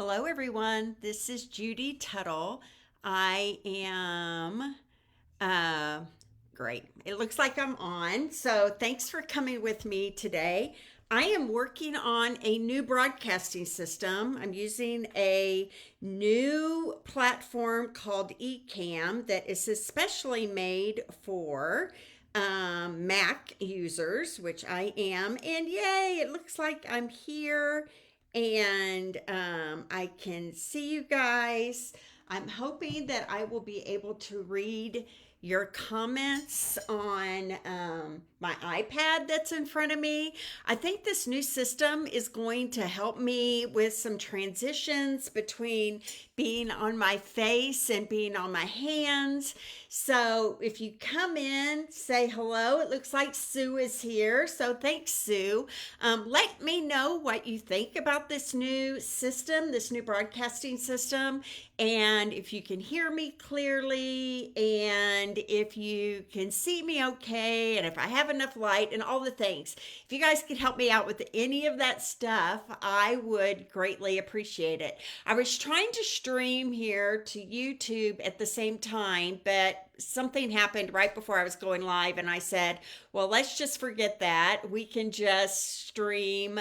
Hello, everyone. This is Judy Tuttle. I am uh, great. It looks like I'm on. So, thanks for coming with me today. I am working on a new broadcasting system. I'm using a new platform called Ecamm that is especially made for Mac users, which I am. And yay, it looks like I'm here and I can see you guys. I'm hoping that I will be able to read your comments on my iPad that's in front of me. I think this new system is going to help me with some transitions between being on my face and being on my hands. So if you come in, say hello. It looks like Sue is here. So thanks, Sue. Let me know what you think about this new system, this new broadcasting system, and if you can hear me clearly, and if you can see me okay, and if I have enough light, and all the things. If you guys could help me out with any of that stuff, I would greatly appreciate it. I was trying to stream here to YouTube at the same time, but something happened right before I was going live, and I said, well, let's just forget that. We can just stream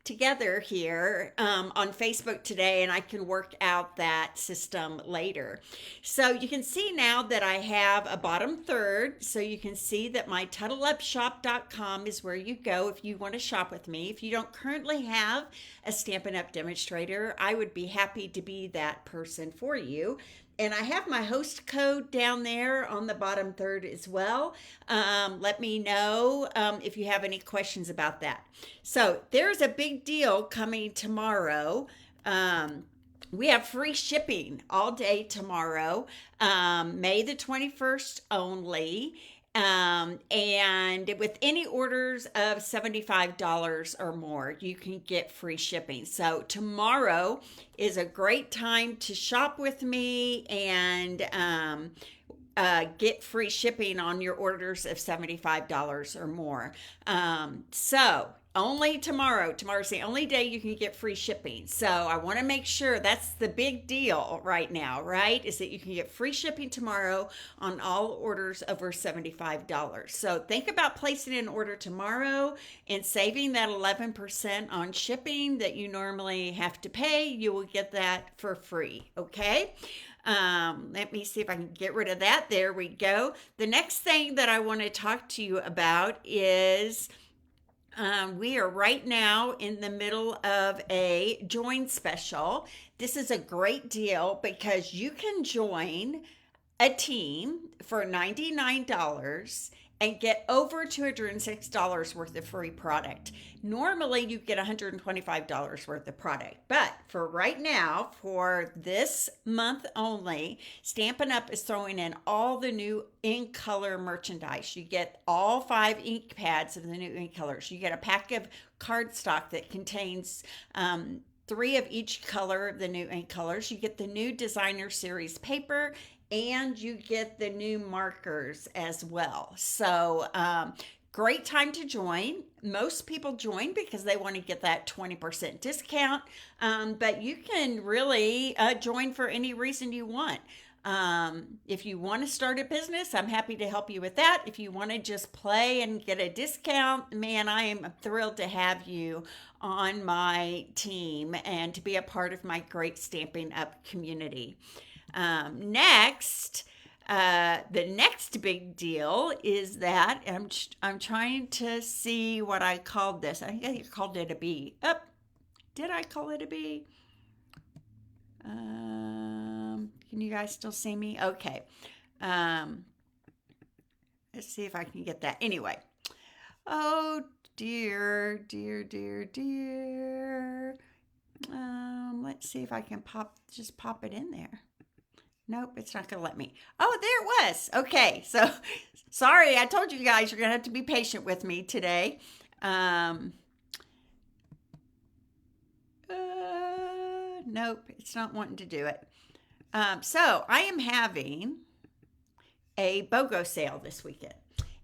together here on Facebook today, and I can work out that system later. So you can see now that I have a bottom third. So you can see that my TuttleUpShop.com is where you go if you want to shop with me. If you don't currently have a Stampin' Up! Demonstrator, I would be happy to be that person for you. And I have my host code down there on the bottom third as well. Let me know if you have any questions about that. So there's a big deal coming tomorrow. We have free shipping all day tomorrow, May the 21st only. And with any orders of $75 or more, you can get free shipping. So tomorrow is a great time to shop with me and get free shipping on your orders of $75 or more. So only tomorrow. Tomorrow's the only day you can get free shipping. So I want to make sure that's the big deal right now, right? Is that you can get free shipping tomorrow on all orders over $75. So think about placing an order tomorrow and saving that 11% on shipping that you normally have to pay. You will get that for free, okay? Let me see if I can get rid of that. There we go. The next thing that I want to talk to you about is we are right now in the middle of a join special. This is a great deal because you can join a team for $99 and get over $206 worth of free product. Normally you get $125 worth of product, but for right now, for this month only, Stampin' Up! Is throwing in all the new ink color merchandise. You get all 5 ink pads of the new ink colors. You get a pack of cardstock that contains 3 of each color of the new ink colors. You get the new designer series paper, and you get the new markers as well. So great time to join. Most people join because they want to get that 20% discount, but you can really join for any reason you want. If you want to start a business, I'm happy to help you with that. If you want to just play and get a discount, man, I am thrilled to have you on my team and to be a part of my great Stampin' Up! Community. Next, the next big deal is that I'm trying to see what I called this. I think I called it a B. Did I call it a B? Can you guys still see me? Okay. Let's see if I can get that. Anyway. Oh dear, dear, dear, dear. Let's see if I can just pop it in there. Nope, it's not going to let me. Oh, there it was. Okay, so sorry. I told you guys you're going to have to be patient with me today. Nope, it's not wanting to do it. So I am having a BOGO sale this weekend.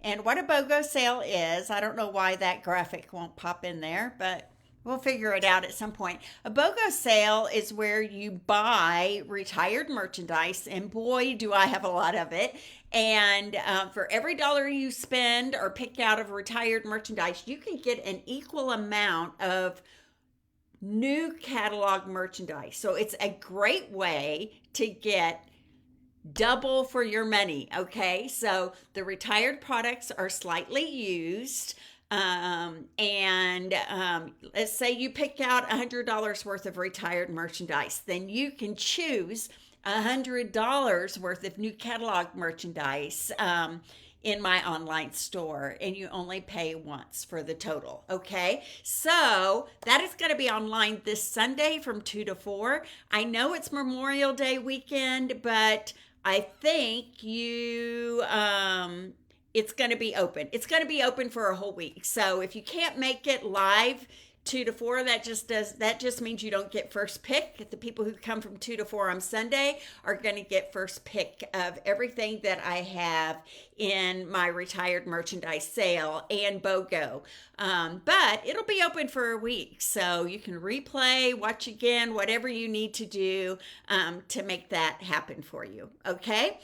And what a BOGO sale is, I don't know why that graphic won't pop in there, but We'll figure it out at some point. A BOGO sale is where you buy retired merchandise, and boy, do I have a lot of it. And for every dollar you spend or pick out of retired merchandise, you can get an equal amount of new catalog merchandise. So it's a great way to get double for your money. Okay, so the retired products are slightly used. And let's say you pick out $100 worth of retired merchandise, then you can choose $100 worth of new catalog merchandise in my online store, and you only pay once for the total. Okay, so that is going to be online this Sunday from 2 to 4. I know it's Memorial Day weekend, but I think it's going to be open. It's going to be open for a whole week. So if you can't make it live 2 to 4, that just means you don't get first pick. The people who come from 2 to 4 on Sunday are going to get first pick of everything that I have in my retired merchandise sale and BOGO. But it'll be open for a week, so you can replay, watch again, whatever you need to do to make that happen for you. Okay.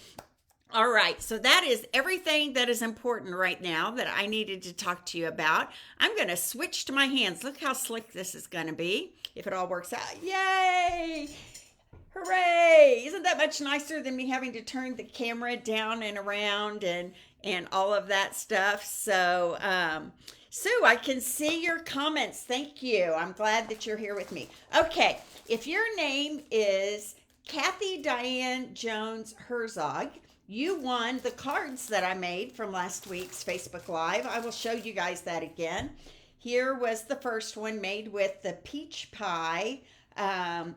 All right, so that is everything that is important right now that I needed to talk to you about. I'm going to switch to my hands. Look how slick this is going to be if it all works out. Yay! Hooray! Isn't that much nicer than me having to turn the camera down and around and all of that stuff? So, Sue, I can see your comments. Thank you. I'm glad that you're here with me. Okay, if your name is Kathy Diane Jones Herzog, you won the cards that I made from last week's Facebook Live. I will show you guys that again. Here was the first one made with the peach pie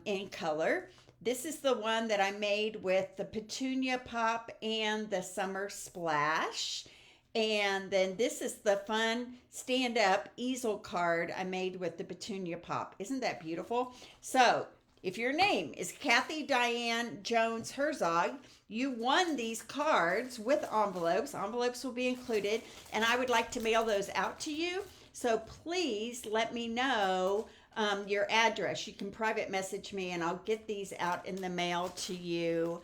in color. This is the one that I made with the petunia pop and the summer splash. And then this is the fun stand-up easel card I made with the petunia pop. Isn't that beautiful? So if your name is Kathy Diane Jones Herzog, you won these cards with envelopes. Envelopes will be included, and I would like to mail those out to you. So please let me know your address. You can private message me, and I'll get these out in the mail to you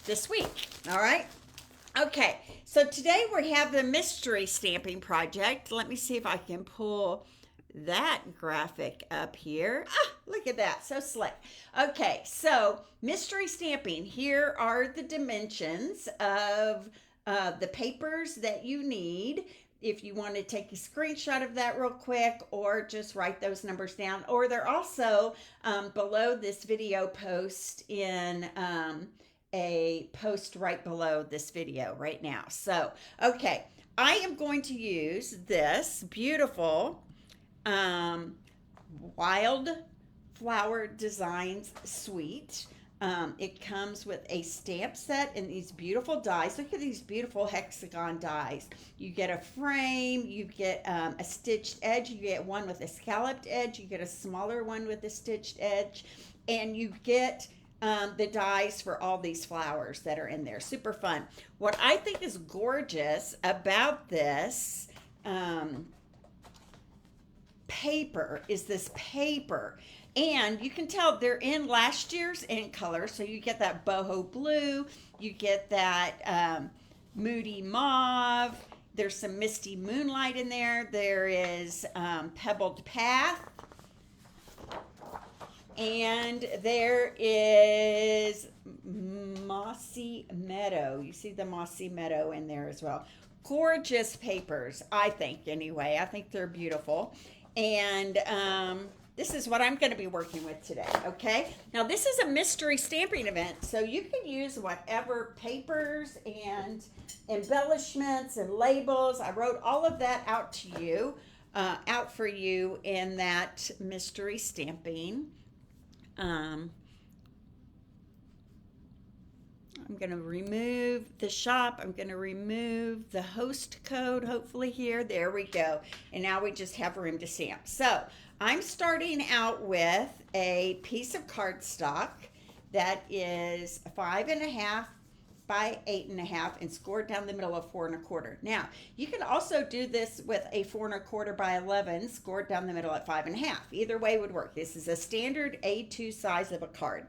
this week. All right? Okay, so today we have the mystery stamping project. Let me see if I can pull that graphic up here. Look at that, so slick. Okay, so mystery stamping. Here are the dimensions of the papers that you need. If you want to take a screenshot of that real quick, or just write those numbers down, or they're also below this video post in a post right below this video right now. So, okay, I am going to use this beautiful Wild Flower Designs suite. It comes with a stamp set and these beautiful dies. Look at these beautiful hexagon dies. You get a frame, you get a stitched edge, you get one with a scalloped edge, you get a smaller one with a stitched edge, and you get the dies for all these flowers that are in there. Super fun. What I think is gorgeous about this paper is this paper, and you can tell they're in last year's ink color, so you get that boho blue, you get that moody mauve, there's some misty moonlight in there, there is pebbled path, and there is mossy meadow. You see the mossy meadow in there as well. Gorgeous papers, I think, anyway. I think they're beautiful. And this is what I'm going to be working with today, okay? Now, this is a mystery stamping event, so you can use whatever papers and embellishments and labels. I wrote all of that out to you, out for you in that mystery stamping. I'm going to remove the shop. I'm going to remove the host code, hopefully here. There we go. And now we just have room to stamp. So I'm starting out with a piece of cardstock that is 5.5 by 8.5 and scored down the middle of 4.25. Now, you can also do this with a 4.25 by 11 scored down the middle at 5.5. Either way would work. This is a standard A2 size of a card.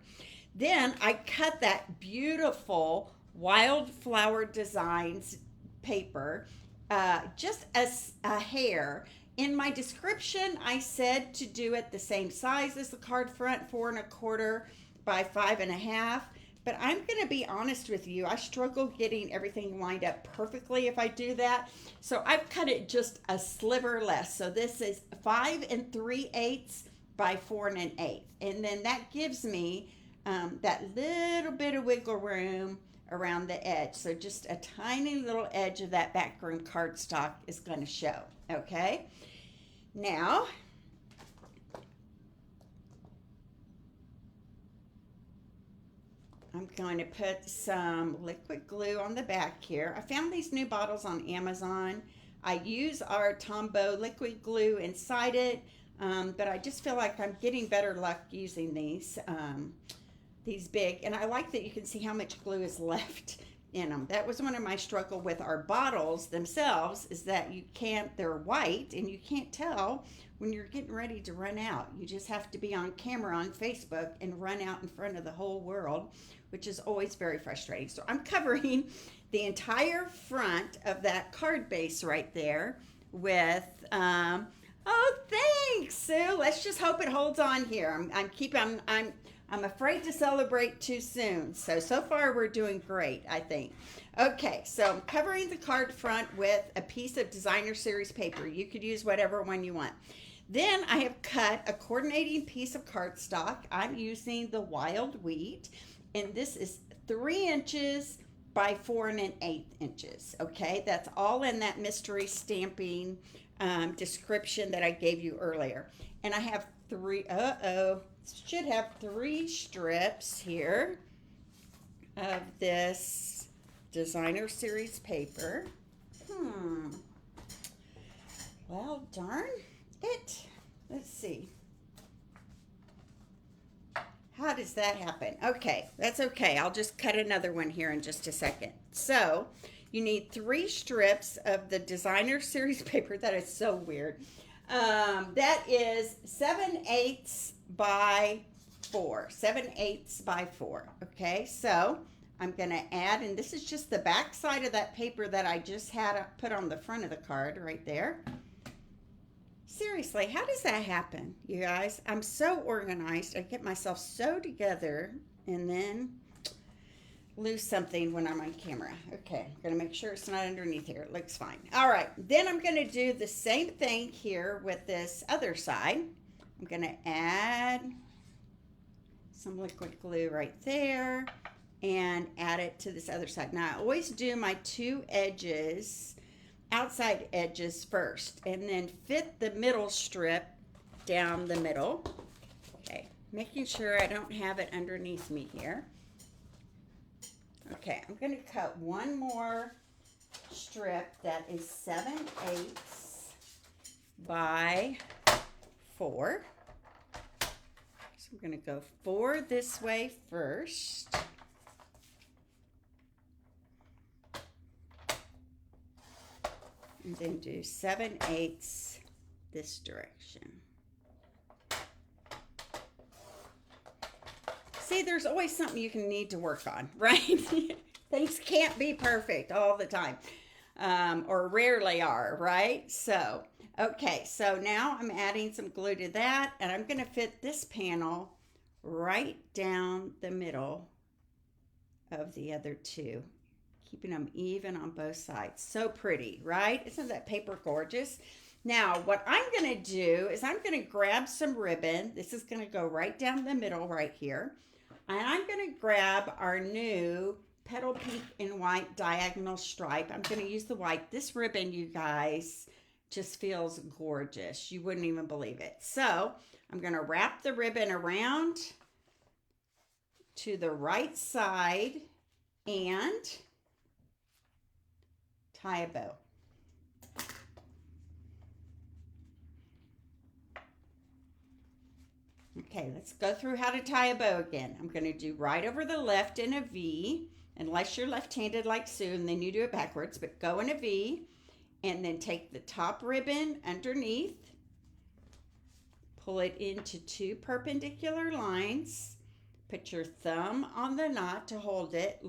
Then I cut that beautiful wildflower designs paper just as a hair. In my description, I said to do it the same size as the card front, 4.25 by 5.5. But I'm going to be honest with you, I struggle getting everything lined up perfectly if I do that. So I've cut it just a sliver less. So this is 5 3/8 by 4 1/8. And then that gives me that little bit of wiggle room around the edge. So just a tiny little edge of that background cardstock is going to show. Okay. Now, I'm going to put some liquid glue on the back here. I found these new bottles on Amazon. I use our Tombow liquid glue inside it, but I just feel like I'm getting better luck using these big. And I like that you can see how much glue is left in them. That was one of my struggle with our bottles themselves, is that they're white and you can't tell when you're getting ready to run out. You just have to be on camera on Facebook and run out in front of the whole world, which is always very frustrating. So I'm covering the entire front of that card base right there with, oh, thanks, Sue. Let's just hope it holds on here. I'm afraid to celebrate too soon. So far we're doing great, I think. Okay, so I'm covering the card front with a piece of designer series paper. You could use whatever one you want. Then I have cut a coordinating piece of cardstock. I'm using the Wild Wheat, and this is 3 inches by 4 1/8 inches. Okay, that's all in that mystery stamping description that I gave you earlier. And I have should have 3 strips here of this designer series paper. Well, darn it. Let's see. How does that happen? Okay, that's okay. I'll just cut another one here in just a second. So you need 3 strips of the designer series paper. That is so weird. That is 7/8 by 4. 7/8 by 4. Okay, so I'm going to add, and this is just the back side of that paper that I just had put on the front of the card right there. Seriously, how does that happen, you guys? I'm so organized. I get myself so together and then lose something when I'm on camera. Okay, I'm going to make sure it's not underneath here. It looks fine. All right, then I'm going to do the same thing here with this other side. I'm going to add some liquid glue right there and add it to this other side. Now, I always do my 2 edges, outside edges first, and then fit the middle strip down the middle. Okay, making sure I don't have it underneath me here. Okay, I'm going to cut one more strip that is 7/8 by 4. So I'm going to go 4 this way first. And then do 7/8 this direction. See, there's always something you can need to work on, right? Things can't be perfect all the time, or rarely are, right? So, okay, so now I'm adding some glue to that, and I'm going to fit this panel right down the middle of the other 2. Keeping them even on both sides. So pretty, right? Isn't that paper gorgeous? Now, what I'm going to do is I'm going to grab some ribbon. This is going to go right down the middle right here. And I'm going to grab our new Petal Pink and White diagonal stripe. I'm going to use the white. This ribbon, you guys, just feels gorgeous. You wouldn't even believe it. So I'm going to wrap the ribbon around to the right side and tie a bow. Okay, let's go through how to tie a bow again. I'm going to do right over the left in a V, unless you're left-handed like Sue, and then you do it backwards, but go in a V, and then take the top ribbon underneath, pull it into 2 perpendicular lines, put your thumb on the knot to hold it,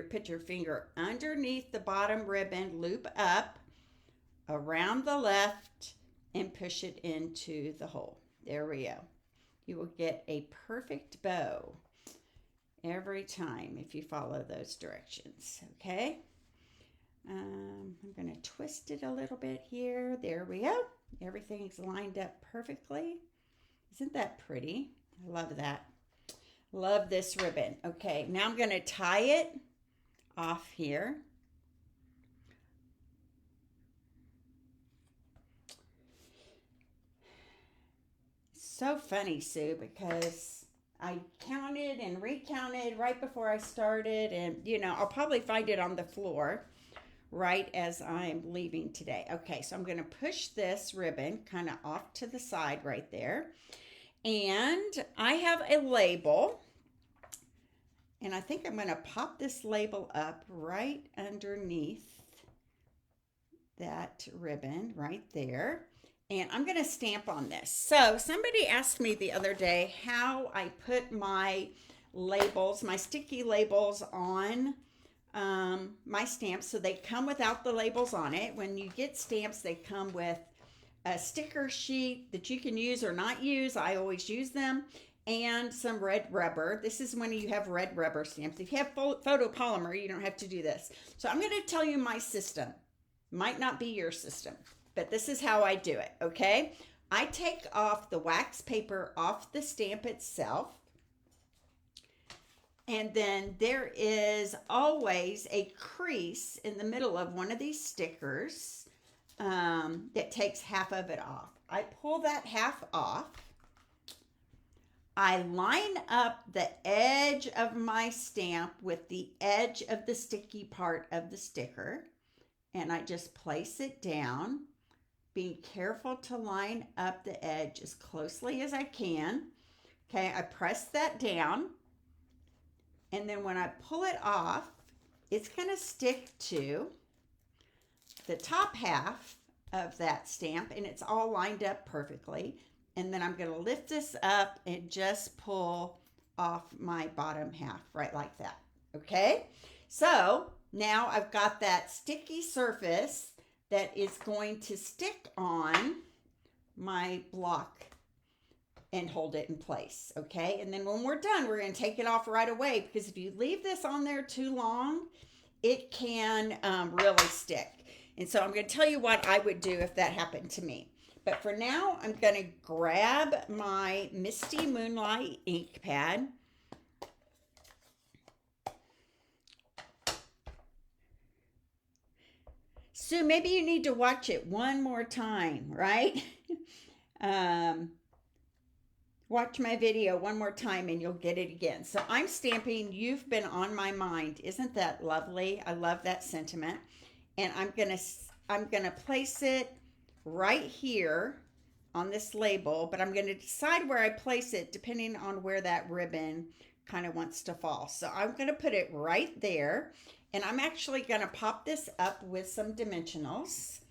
put your finger underneath the bottom ribbon, loop up, around the left, and push it into the hole. There we go. You will get a perfect bow every time if you follow those directions, okay? I'm going to twist it a little bit here. There we go. Everything's lined up perfectly. Isn't that pretty? I love that. Love this ribbon. Okay, now I'm going to tie it off here. So funny, Sue, because I counted and recounted right before I started, and I'll probably find it on the floor right as I'm leaving today. Okay, so I'm going to push this ribbon kind of off to the side right there, and I have a label, and I think I'm going to pop this label up right underneath that ribbon right there. And I'm going to stamp on this. So somebody asked me the other day how I put my labels, my sticky labels on my stamps. So they come without the labels on it. When you get stamps, they come with a sticker sheet that you can use or not use. I always use them. And some red rubber. This is when you have red rubber stamps. If you have photopolymer, you don't have to do this. So I'm going to tell you my system. Might not be your system, but this is how I do it, okay? I take off the wax paper off the stamp itself, and then there is always a crease in the middle of one of these stickers that takes half of it off. I pull that half off. I line up the edge of my stamp with the edge of the sticky part of the sticker, and I just place it down, being careful to line up the edge as closely as I can. Okay, I press that down, and then when I pull it off, it's going to stick to the top half of that stamp, and it's all lined up perfectly. And then I'm going to lift this up and just pull off my bottom half right like that. Okay, so now I've got that sticky surface that is going to stick on my block and hold it in place, okay? And then when we're done, we're going to take it off right away, because if you leave this on there too long, it can really stick. And so I'm going to tell you what I would do if that happened to me. But for now, I'm going to grab my Misty Moonlight ink pad. Sue, maybe you need to watch it one more time, right? Watch my video one more time and you'll get it again. So I'm stamping You've Been on My Mind. Isn't that lovely? I love that sentiment. And I'm gonna place it right here on this label, but I'm gonna decide where I place it depending on where that ribbon kind of wants to fall. So I'm gonna put it right there. And I'm actually going to pop this up with some dimensionals.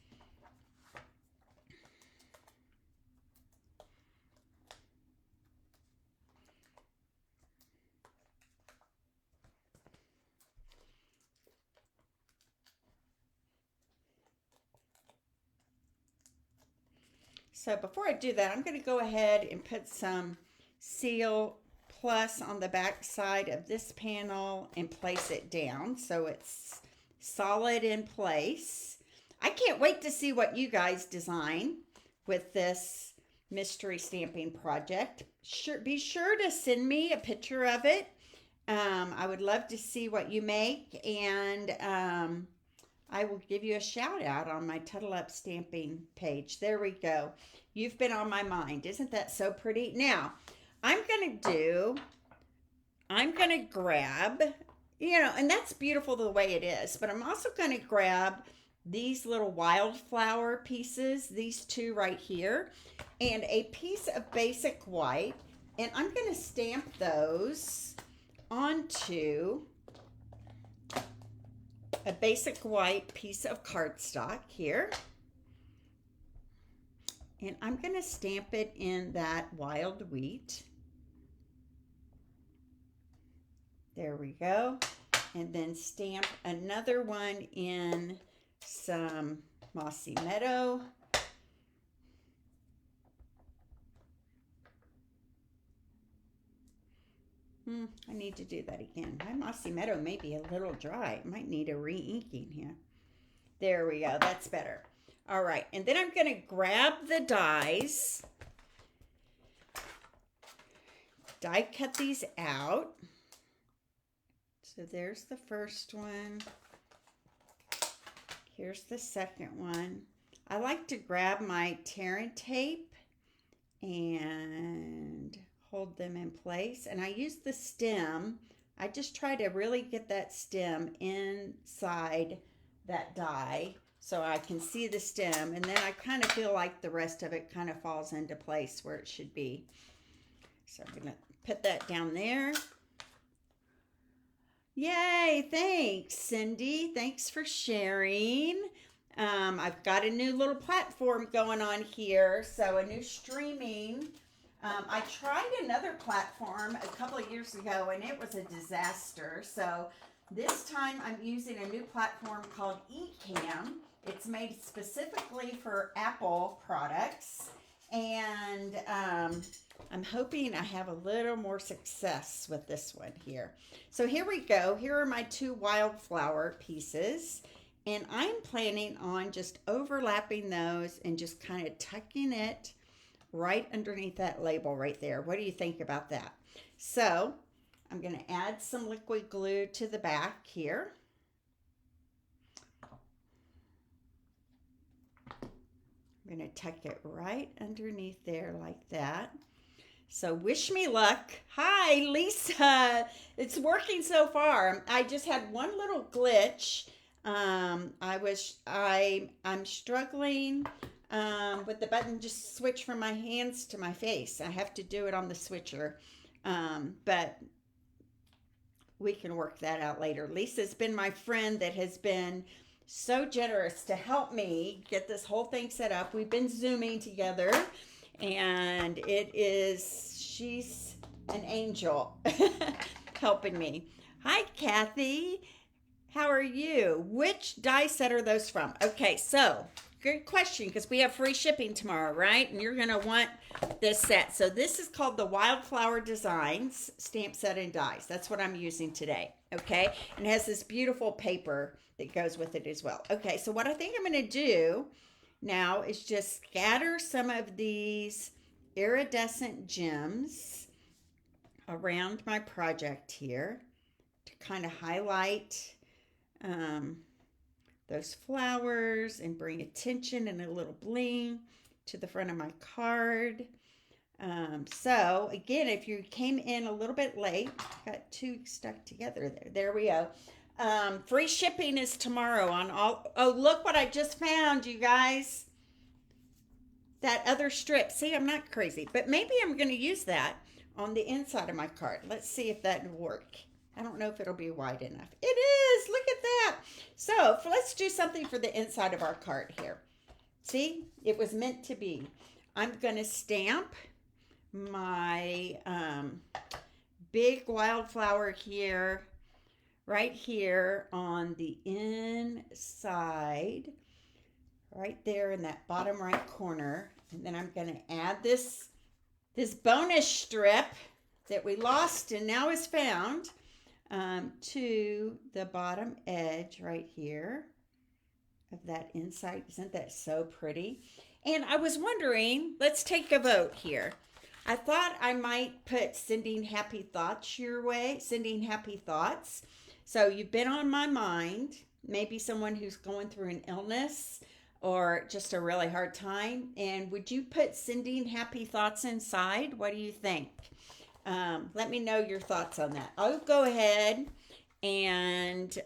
So before I do that, I'm going to go ahead and put some Seal Plus on the back side of this panel and place it down so it's solid in place. I can't wait to see what you guys design with this mystery stamping project. Be sure to send me a picture of it. I would love to see what you make, and I will give you a shout out on my Tuttle Up stamping page. There we go. You've Been on My Mind. Isn't that so pretty? Now, I'm going to grab, and that's beautiful the way it is, but I'm also going to grab these little wildflower pieces, these two right here, and a piece of basic white, and I'm going to stamp those onto a basic white piece of cardstock here. And I'm going to stamp it in that wild wheat. There we go. And then stamp another one in some mossy meadow. I need to do that again. My mossy meadow may be a little dry. It might need a re-inking here. There we go. That's better. All right. And then I'm going to grab the dies. Die cut these out. So there's the first one. Here's the second one. I like to grab my tear and tape and hold them in place. And I use the stem. I just try to really get that stem inside that die so I can see the stem. And then I kind of feel like the rest of it kind of falls into place where it should be. So I'm going to put that down there. Yay, thanks, Cindy. Thanks for sharing. I've got a new little platform going on here, so a new streaming. I tried another platform a couple of years ago, and it was a disaster. So this time I'm using a new platform called eCam. It's made specifically for Apple products, and I'm hoping I have a little more success with this one here. So here we go. Here are my two wildflower pieces, and I'm planning on just overlapping those and just kind of tucking it right underneath that label right there. What do you think about that? So I'm going to add some liquid glue to the back here. I'm going to tuck it right underneath there like that. So wish me luck. Hi, Lisa. It's working so far. I just had one little glitch. I'm struggling with the button just switch from my hands to my face. I have to do it on the switcher, but we can work that out later. Lisa's been my friend that has been so generous to help me get this whole thing set up. We've been Zooming together, and she's an angel helping me. Hi, Kathy. How are you? Which die set are those from? Okay, so good question, because we have free shipping tomorrow, right? And you're going to want this set. So this is called the Wildflower Designs Stamp Set and Dies. That's what I'm using today, okay? And it has this beautiful paper that goes with it as well. Okay, so what I think I'm going to do now is just scatter some of these iridescent gems around my project here to kind of highlight those flowers and bring attention and a little bling to the front of my card. So again, if you came in a little bit late, got two stuck together there. There we go. Free shipping is tomorrow on all. Oh, look what I just found, you guys. That other strip. See, I'm not crazy, but maybe I'm going to use that on the inside of my card. Let's see if that will work. I don't know if it'll be wide enough. It is. Look at that. So let's do something for the inside of our card here. See, it was meant to be. I'm going to stamp my big wildflower here, right here on the inside, right there in that bottom right corner. And then I'm going to add this bonus strip that we lost and now is found to the bottom edge right here of that inside. Isn't that so pretty? And I was wondering, let's take a vote here. I thought I might put sending happy thoughts your way, sending happy thoughts. So you've been on my mind, maybe someone who's going through an illness or just a really hard time. And would you put sending happy thoughts inside? What do you think? Let me know your thoughts on that. I'll go ahead and,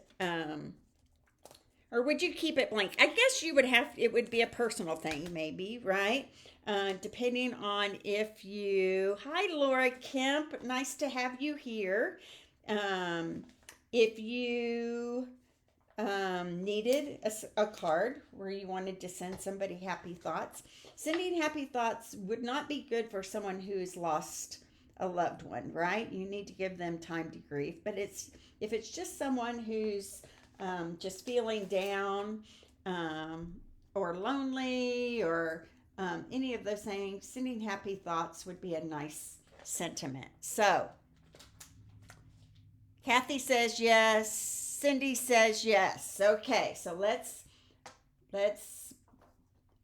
or would you keep it blank? I guess you would have, it would be a personal thing maybe, right? Depending on if you, hi Laura Kemp, nice to have you here. If you needed a card where you wanted to send somebody happy thoughts. Sending happy thoughts would not be good for someone who's lost a loved one, right? You need to give them time to grieve. But if it's just someone who's just feeling down, or lonely, or any of those things, sending happy thoughts would be a nice sentiment. So Kathy says yes. Cindy says yes. Okay, so let's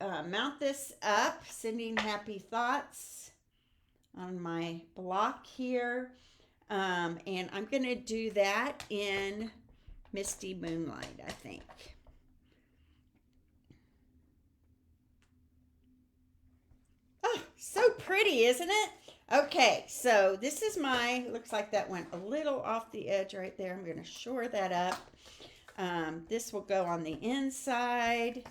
mount this up. Sending happy thoughts on my block here, and I'm gonna do that in Misty Moonlight, I think. Oh, so pretty, isn't it? Okay, so this is looks like that went a little off the edge right there. I'm going to shore that up. This will go on the inside.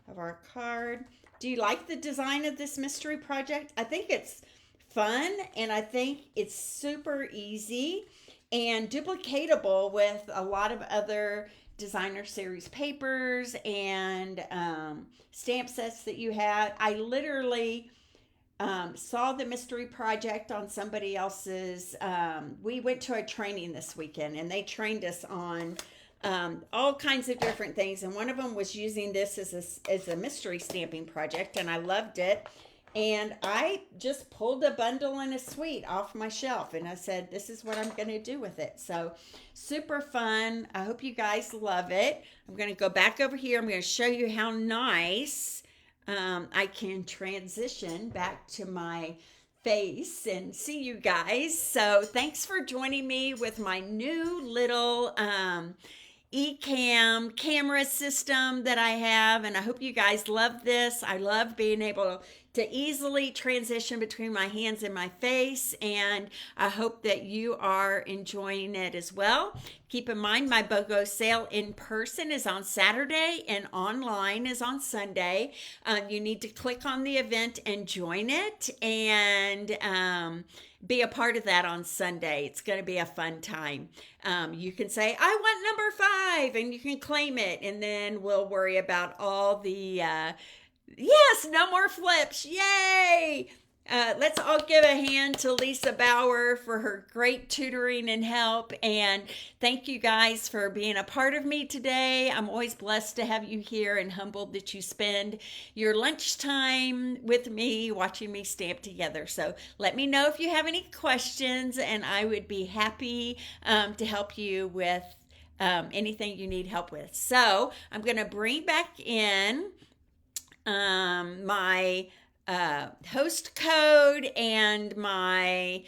Of our card. Do you like the design of this mystery project? I think it's fun, and I think it's super easy and duplicatable with a lot of other designer series papers and stamp sets that you had. I literally saw the mystery project on somebody else's. We went to a training this weekend, and they trained us on all kinds of different things, and one of them was using this as a mystery stamping project, and I loved it. And I just pulled a bundle and a suite off my shelf, and I said, this is what I'm going to do with it. So super fun. I hope you guys love it. I'm going to go back over here. I'm going to show you how nice I can transition back to my face and see you guys. So thanks for joining me with my new little eCam camera system that I have, and I hope you guys love this. I love being able to easily transition between my hands and my face, and I hope that you are enjoying it as well. Keep in mind, my BOGO sale in person is on Saturday and online is on Sunday. You need to click on the event and join it, and be a part of that on Sunday. It's going to be a fun time. You can say, I want number 5, and you can claim it, and then we'll worry about all the yes, no more flips. Yay! Let's all give a hand to Lisa Bauer for her great tutoring and help. And thank you guys for being a part of me today. I'm always blessed to have you here and humbled that you spend your lunchtime with me watching me stamp together. So let me know if you have any questions, and I would be happy to help you with anything you need help with. So I'm going to bring back in my host code and my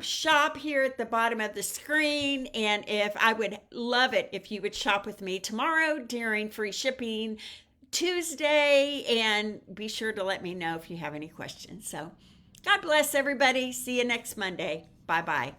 shop here at the bottom of the screen. And I would love it if you would shop with me tomorrow during free shipping Tuesday, and be sure to let me know if you have any questions. So God bless everybody. See you next Monday. Bye-bye.